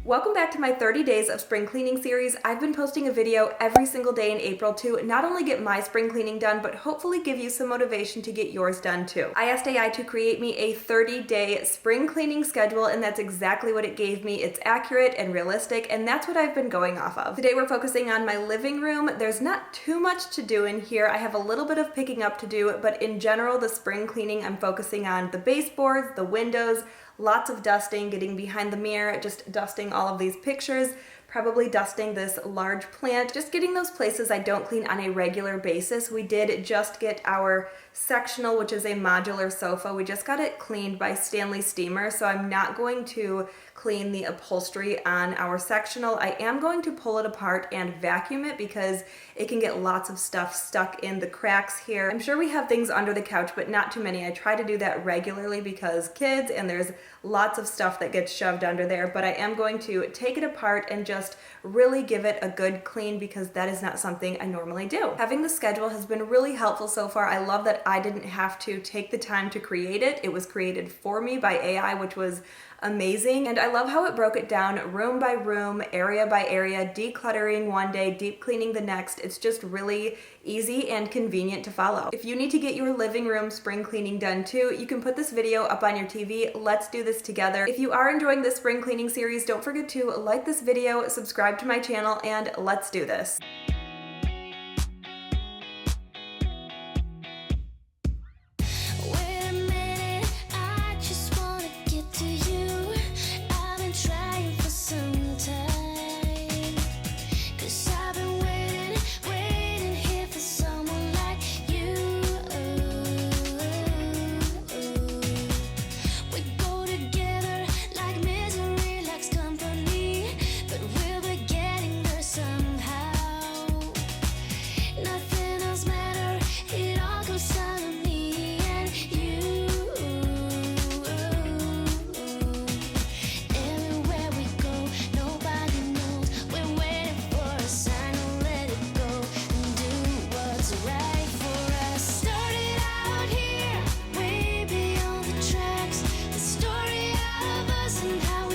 Welcome back to my 30 days of spring cleaning series. I've been posting a video every single day in April to not only get my spring cleaning done, but hopefully give you some motivation to get yours done too. I asked AI to create me a 30-day spring cleaning schedule, and that's exactly what it gave me. It's accurate and realistic, and that's what I've been going off of. Today we're focusing on my living room. There's not too much to do in here. I have a little bit of picking up to do, but in general, the spring cleaning, I'm focusing on the baseboards, the windows, lots of dusting, getting behind the mirror, just dusting all of these pictures, probably dusting this large plant, just getting those places I don't clean on a regular basis. We did just get our sectional, which is a modular sofa. We just got it cleaned by Stanley Steamer, so I'm not going to clean the upholstery on our sectional. I am going to pull it apart and vacuum it because it can get lots of stuff stuck in the cracks here. I'm sure we have things under the couch, but not too many. I try to do that regularly because kids, and there's lots of stuff that gets shoved under there, but I am going to take it apart and just really give it a good clean because that is not something I normally do. Having the schedule has been really helpful so far. I love that I didn't have to take the time to create it. It was created for me by AI, which was amazing. And I love how it broke it down room by room, area by area, decluttering one day, deep cleaning the next. It's just really easy and convenient to follow. If you need to get your living room spring cleaning done too, you can put this video up on your TV. Let's do this together. If you are enjoying this spring cleaning series, don't forget to like this video, subscribe to my channel, and let's do this.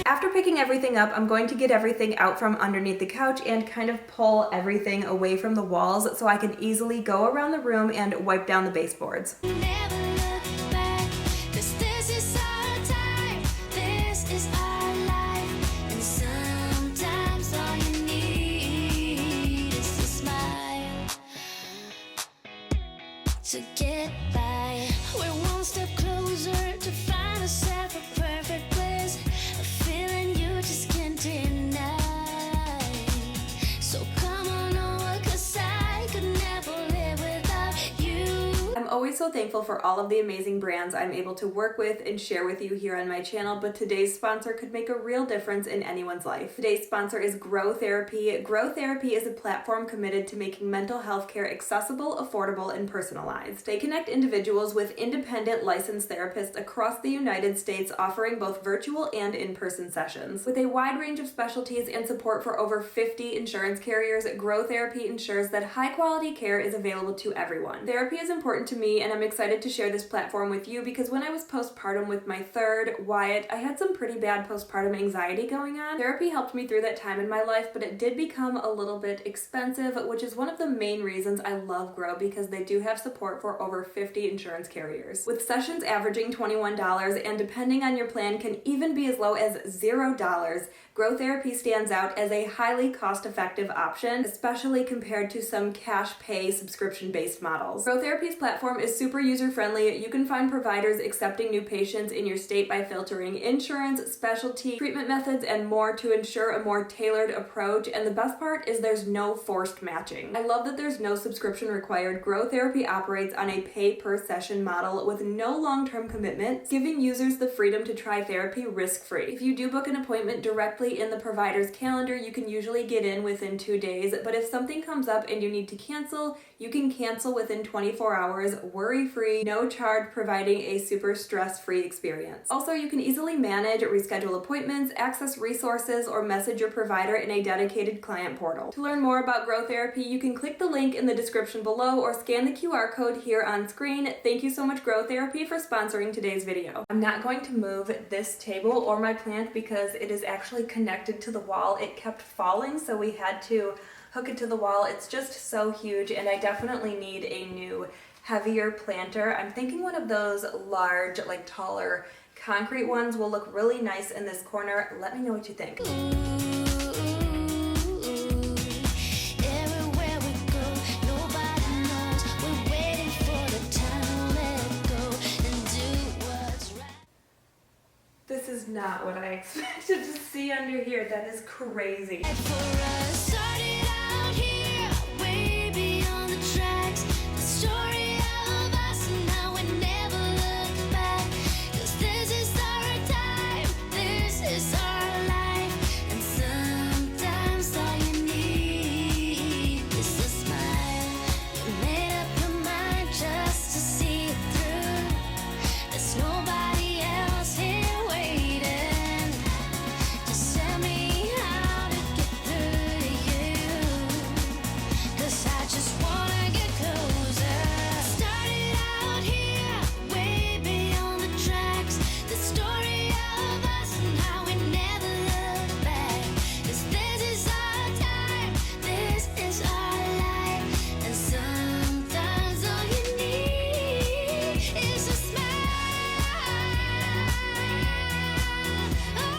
After picking everything up, I'm going to get everything out from underneath the couch and kind of pull everything away from the walls so I can easily go around the room and wipe down the baseboards. To get by, we're one step closer to find ourselves a perfect place, a feeling you just can't deny. So come on over, 'cause I could never live without you. I'm always so thankful for all of the amazing brands I'm able to work with and share with you here on my channel, but today's sponsor could make a real difference in anyone's life. Today's sponsor is Grow Therapy. Grow Therapy is a platform committed to making mental health care accessible, affordable, and personalized. They connect individuals with independent licensed therapists across the United States, offering both virtual and in-person sessions. With a wide range of specialties and support for over 50 insurance carriers, Grow Therapy ensures that high-quality care is available to everyone. Therapy is important to me, and I'm excited to share this platform with you because when I was postpartum with my third, Wyatt, I had some pretty bad postpartum anxiety going on. Therapy helped me through that time in my life, but it did become a little bit expensive, which is one of the main reasons I love Grow, because they do have support for over 50 insurance carriers. With sessions averaging $21 and depending on your plan can even be as low as $0, Grow Therapy stands out as a highly cost-effective option, especially compared to some cash pay subscription-based models. Grow Therapy's platform is super user-friendly. You can find providers accepting new patients in your state by filtering insurance, specialty, treatment methods, and more to ensure a more tailored approach. And the best part is there's no forced matching. I love that there's no subscription required. Grow Therapy operates on a pay-per-session model with no long-term commitment, giving users the freedom to try therapy risk-free. If you do book an appointment directly in the provider's calendar, you can usually get in within 2 days, but if something comes up and you need to cancel, you can cancel within 24 hours, worry-free, no charge, providing a super stress-free experience. Also, you can easily manage, reschedule appointments, access resources, or message your provider in a dedicated client portal. To learn more about Grow Therapy, you can click the link in the description below or scan the QR code here on screen. Thank you so much, Grow Therapy, for sponsoring today's video. I'm not going to move this table or my plant because it is actually connected to the wall. It kept falling, so we had to hook it to the wall. It's just so huge, and I definitely need a new, heavier planter. I'm thinking one of those large, like taller concrete ones will look really nice in this corner. Let me know what you think. This is not what I expected to see under here. That is crazy.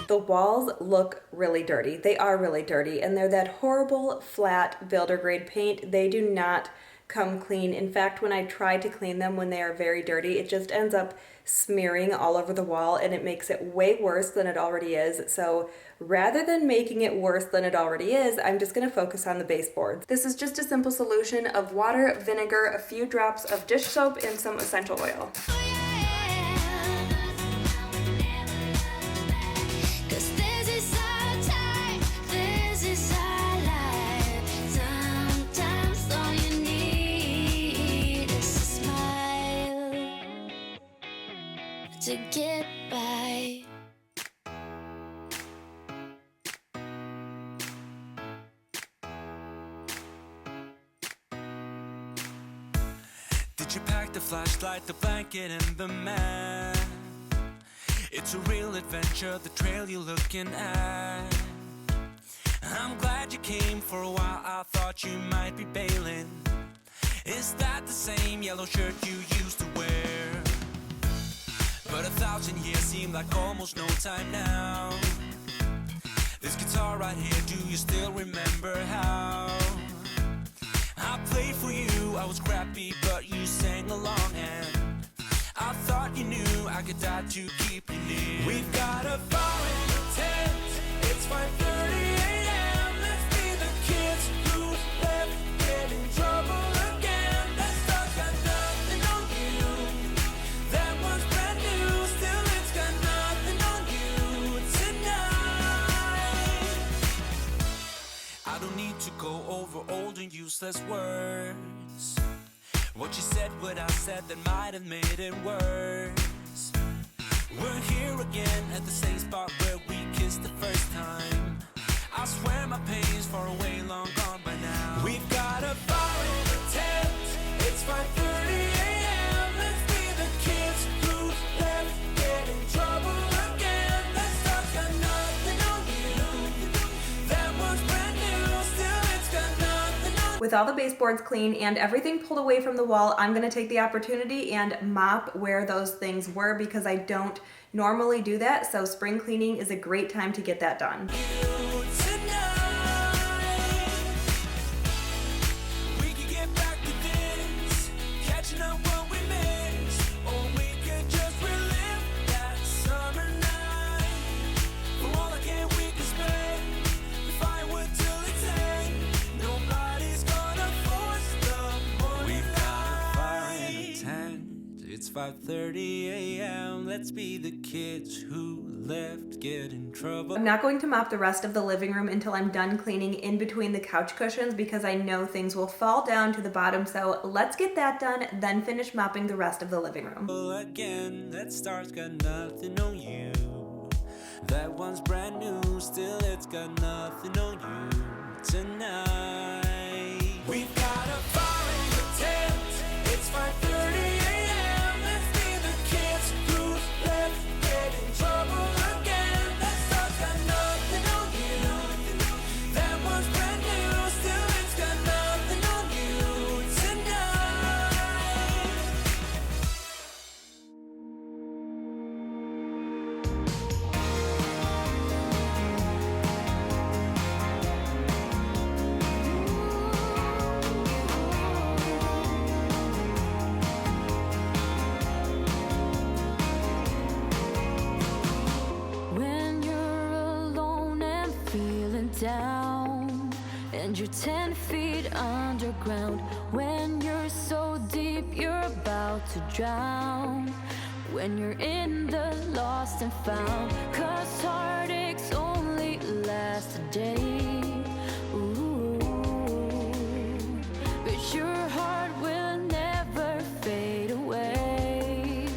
The walls look really dirty. They are really dirty, and they're that horrible flat builder grade paint. They do not come clean. In fact, when I try to clean them when they are very dirty, it just ends up smearing all over the wall, and it makes it way worse than it already is. So rather than making it worse than it already is, I'm just gonna focus on the baseboards. This is just a simple solution of water, vinegar, a few drops of dish soap, and some essential oil. To get by. Did you pack the flashlight, the blanket, and the map? It's a real adventure, the trail you're looking at. I'm glad you came. For a while I thought you might be bailing. Is that the same yellow shirt you used to wear? But 1,000 years seem like almost no time now. This guitar right here, do you still remember how I played for you? I was scrappy, but you sang along, and I thought you knew I could die to keep you near. We've got a fire in the tent. It's 5:30 a.m. Let's be the kids who left, get in trouble again. That stuff got nothing on you. That was brand new, still it's got nothing on you tonight. I don't need to go over old and useless words. What you said, what I said, that might have made it worse. We're here again at the same spot where we kissed the first time. I swear my pain's far away, long gone by now. We've got a fire in the tent. It's 5:30 a.m. Let's be the kids who left, get in trouble again. That stuff's got nothing on you. That was brand new, still it's got nothing on you. With all the baseboards clean and everything pulled away from the wall, I'm gonna take the opportunity and mop where those things were because I don't normally do that, so spring cleaning is a great time to get that done. We could get back to this, catching up what we missed, or we could just relive that summer night. For all I can, we can spend the firewood till it's end. Nobody's gonna force the morning. We've got a fire in a tent. It's 5:30 a.m. Let's be the kids who left, get in trouble. I'm not going to mop the rest of the living room until I'm done cleaning in between the couch cushions because I know things will fall down to the bottom, so let's get that done, then finish mopping the rest of the living room. Again, that star's got nothing on you. That one's brand new, still it's got nothing on you tonight. We've got a fire in the tent, it's 5:30 a.m. Let's be the kids who's left, get in trouble again. That star's got nothing on you. That one's brand new, still it's got nothing on you tonight. When you're alone and feeling down, and you're 10 feet underground, when you're so deep you're about to drown, when you're in the lost and found, 'cause heartaches only last a day. Ooh, but your heart will never fade away.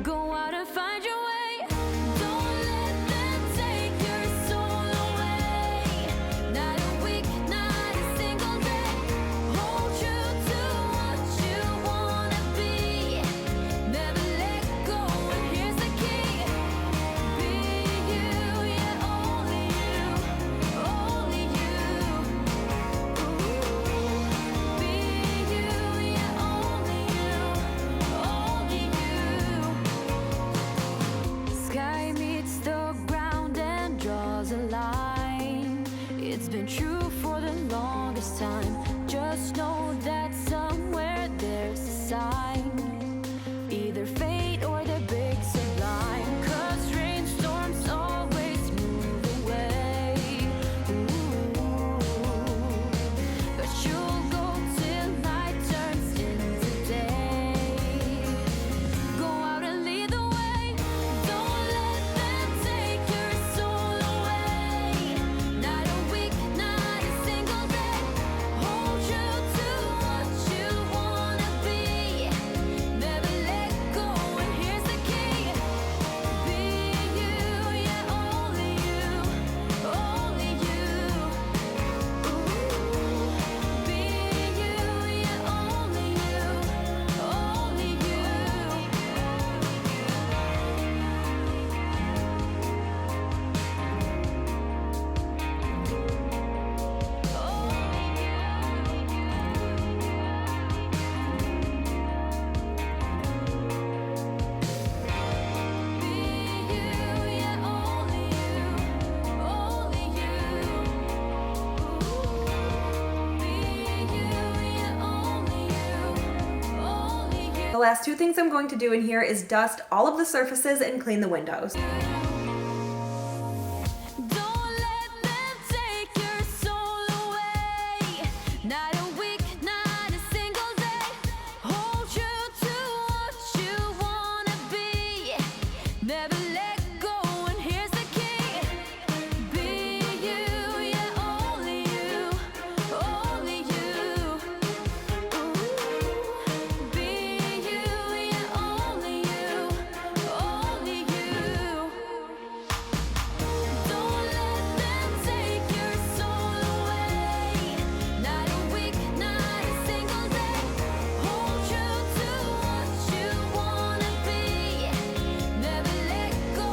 Go out and find your way. Don't let them take your soul away. Not a week, not a single day. Hold true to what you wanna be. Never let go, and here's the key. Be you, yeah, only you, only you. Ooh. Be you, yeah, only you, only you. Sky meets the ground and draws a line. It's been true for the longest time. Just know that somewhere there's a sign. Either fate or the big sublime. 'Cause rainstorms always move away. Ooh. But you'll go till night turns into day. Go out and lead the way. Don't let them take your soul away. Not a week, not a single day. Hold true to what you wanna be. Never let go, and here's the key. Be you, yeah, only you, only you. Ooh. Be you, yeah, only you, only you. The last two things I'm going to do in here is dust all of the surfaces and clean the windows. Don't let them take your soul away. Not a week, not a single day. Hold true to what you wanna be. Never let go, and here's the key. Be you, yeah, only you, only you. Ooh. Be you, yeah, only you, only you. Don't let them take your soul away. Not a week, not a single day. Hold true to what you wanna be. Never let go,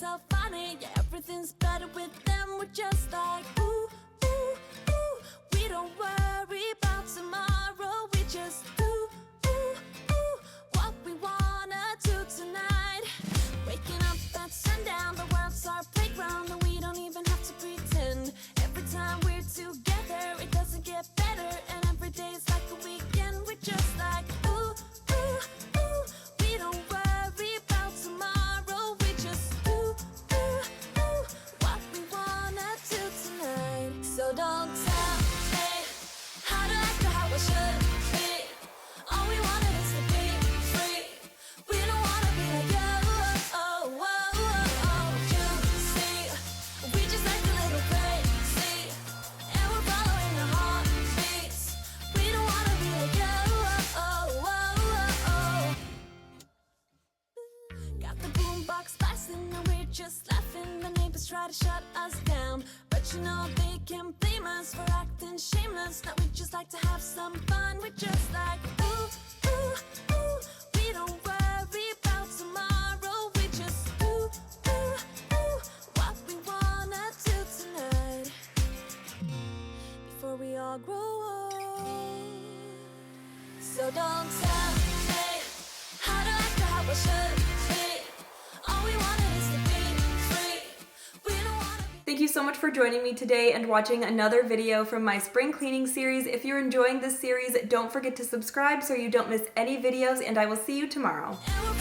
so funny. Yeah, everything's better with them. We're just like, ooh, ooh, ooh. We don't worry about tomorrow. We just do, ooh, ooh, what we wanna do tonight. Waking up at sundown, the world's our playground, and we don't even have to pretend. Every time we're together, it doesn't get better, and every day's like a weekend. We're just like, ooh, ooh, ooh. We don't worry about tomorrow. We just do, ooh, ooh, what we wanna do tonight. So don't tell me how to act or how I should be. All we wanted is to be free. We don't wanna be like you. Oh, oh, oh, oh. You see, we just like a little crazy, and we're following our heartbeats. We don't wanna be like you. Oh, oh, oh, oh. Got the boombox blasting, and we're just laughing. The neighbors try to shut us down, but you know they can't blame us for acting shameless. Now we just like to have some fun. We're just like, ooh, ooh, ooh. We don't worry about tomorrow. We just do, ooh, ooh, what we wanna do tonight. Before we all grow old. So don't tell me how to act or how I should be. All we wanted is to be free. We don't wanna be. Thank you so much for joining me today and watching another video from my spring cleaning series. If you're enjoying this series, don't forget to subscribe so you don't miss any videos, and I will see you tomorrow. And we're